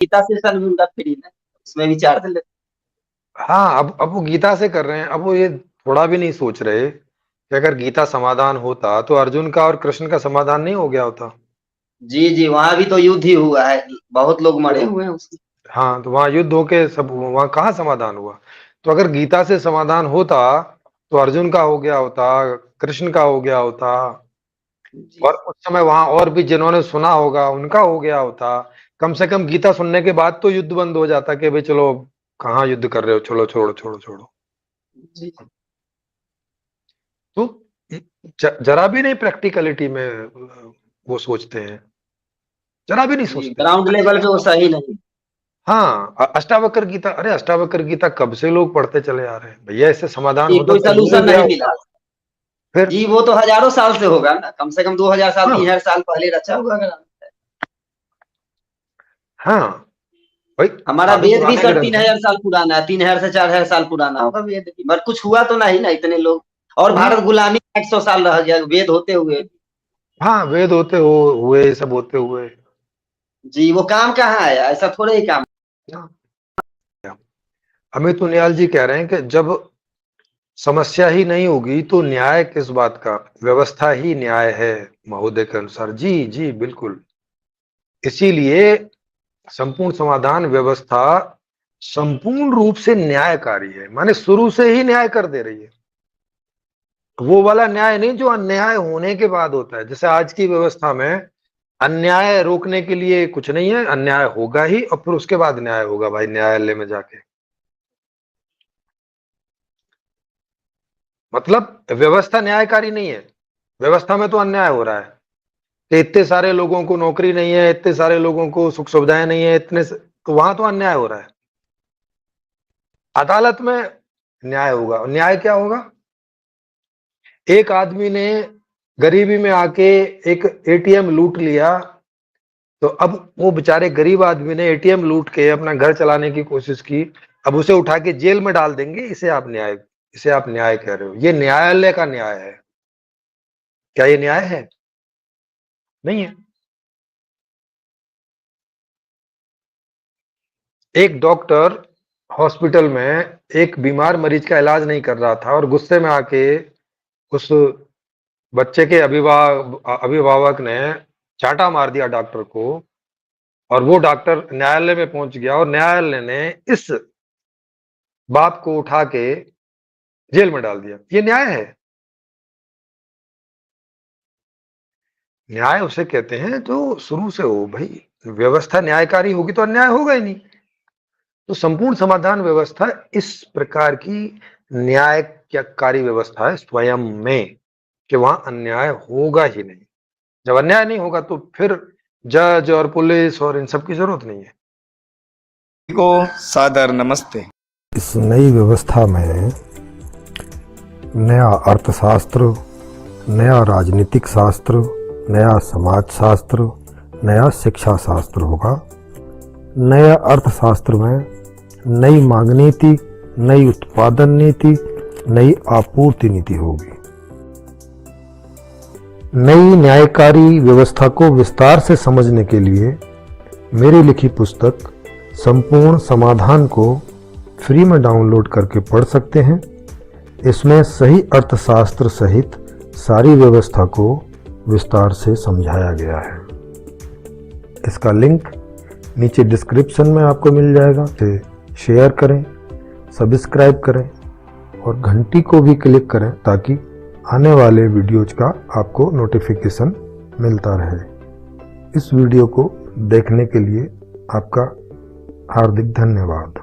Gita session भी उनका free है, उसमें भी चार्ज लेते। हाँ, अब वो गीता से कर रहे हैं। अब वो ये थोड़ा भी नहीं सोच रहे कि अगर गीता समाधान होता तो अर्जुन का और कृष्ण का समाधान नहीं हो गया होता। जी जी, वहां भी तो युद्ध ही हुआ है, बहुत लोग मरे तो हुए हैं उसमें। हाँ, तो वहां युद्ध होके सब वहां कहाँ समाधान हुआ। तो अगर गीता से समाधान होता तो अर्जुन का हो गया होता, कृष्ण का हो गया होता, जी और उस समय वहां और भी जिन्होंने सुना होगा उनका हो गया होता। कम से कम गीता सुनने के बाद तो युद्ध बंद हो जाता कि भाई चलो, कहाँ युद्ध कर रहे हो, चलो छोड़ो छोड़ो छोड़ो। जी तो जरा भी नहीं प्रैक्टिकलिटी में वो सोचते हैं, जरा भी नहीं जी, सोचते। ग्राउंड लेवल पे वो सही नहीं। हाँ, अष्टावक्र गीता, अरे अष्टावक्र गीता कब से लोग पढ़ते चले आ रहे हैं भैया, इससे समाधान जी, होता कोई तो हो ही सलूशन गया नहीं होता। मिला। फिर जी, वो तो हजारों साल से होगा ना, कम से कम 2000 साल हाँ 3000 साल पहले रचा हुआ ग्रंथ। हाँ भाई, हमारा साधु वेद भी पुराने सर तीन ग्रंथ हैं। हजार साल पुराना है, 3000 से 4000 साल पुराना होगा वेद भी, मगर कुछ हुआ तो नहीं ना, इतने लोग। और हम्म, भारत गुलामी 800 साल रह गया वेद होते हुए। हाँ वेद होते हो हुए, ये सब होते हुए। जी, वो काम कहाँ आया, ऐसा थोड़े ही काम। हाँ, अमित उनियाल जी कह रहे हैं कि जब समस्या ही नहीं होगी तो न्याय किस बात का, व्यवस्था ही न्याय है महोदय के अनुसार। जी जी बिल्कुल, इसीलिए संपूर्ण समाधान व्यवस्था संपूर्ण रूप से न्यायकारी है, माने शुरू से ही न्याय कर दे रही है। वो वाला न्याय नहीं जो अन्याय होने के बाद होता है, जैसे आज की व्यवस्था में अन्याय रोकने के लिए कुछ नहीं है, अन्याय होगा ही और फिर उसके बाद न्याय होगा भाई, न्यायालय में जाके। मतलब व्यवस्था न्यायकारी नहीं है, व्यवस्था में तो अन्याय हो रहा है कि इतने सारे लोगों को नौकरी नहीं है, इतने सारे लोगों को सुख सुविधाएं नहीं है, तो वहां तो अन्याय हो रहा है। अदालत में न्याय होगा, न्याय क्या होगा, एक आदमी ने गरीबी में आके एक एटीएम लूट लिया, तो अब वो बेचारे गरीब आदमी ने एटीएम लूट के अपना घर चलाने की कोशिश की, अब उसे उठा के जेल में डाल देंगे, इसे आप न्याय कह रहे हो, ये न्यायालय का न्याय है। क्या ये न्याय है? नहीं है। एक डॉक्टर हॉस्पिटल में एक बीमार मरीज का इलाज नहीं कर रहा था और गुस्से में आके उस बच्चे के अभिभावक ने चांटा मार दिया डॉक्टर को, और वो डॉक्टर न्यायालय में पहुंच गया और न्यायालय ने इस बाप को उठा के जेल में डाल दिया। ये न्याय है? न्याय उसे कहते हैं जो शुरू से हो भाई, व्यवस्था न्यायकारी होगी तो अन्याय होगा ही नहीं। तो संपूर्ण समाधान व्यवस्था इस प्रकार की न्यायकारी व्यवस्था है स्वयं में, कि वहां अन्याय होगा ही नहीं। जब अन्याय नहीं होगा तो फिर जज और पुलिस और इन सब की जरूरत नहीं है। को सादर नमस्ते। इस नई व्यवस्था में नया अर्थशास्त्र, नया राजनीतिक शास्त्र, नया समाज शास्त्र, नया शिक्षा शास्त्र होगा। नया अर्थशास्त्र में नई मांग नीति, नई उत्पादन नीति, नई आपूर्ति नीति होगी। नई न्यायकारी व्यवस्था को विस्तार से समझने के लिए मेरी लिखी पुस्तक संपूर्ण समाधान को फ्री में डाउनलोड करके पढ़ सकते हैं। इसमें सही अर्थशास्त्र सहित सारी व्यवस्था को विस्तार से समझाया गया है। इसका लिंक नीचे डिस्क्रिप्शन में आपको मिल जाएगा। इसे शेयर करें, सब्सक्राइब करें और घंटी को भी क्लिक करें ताकि आने वाले वीडियोज का आपको नोटिफिकेशन मिलता रहे। इस वीडियो को देखने के लिए आपका हार्दिक धन्यवाद।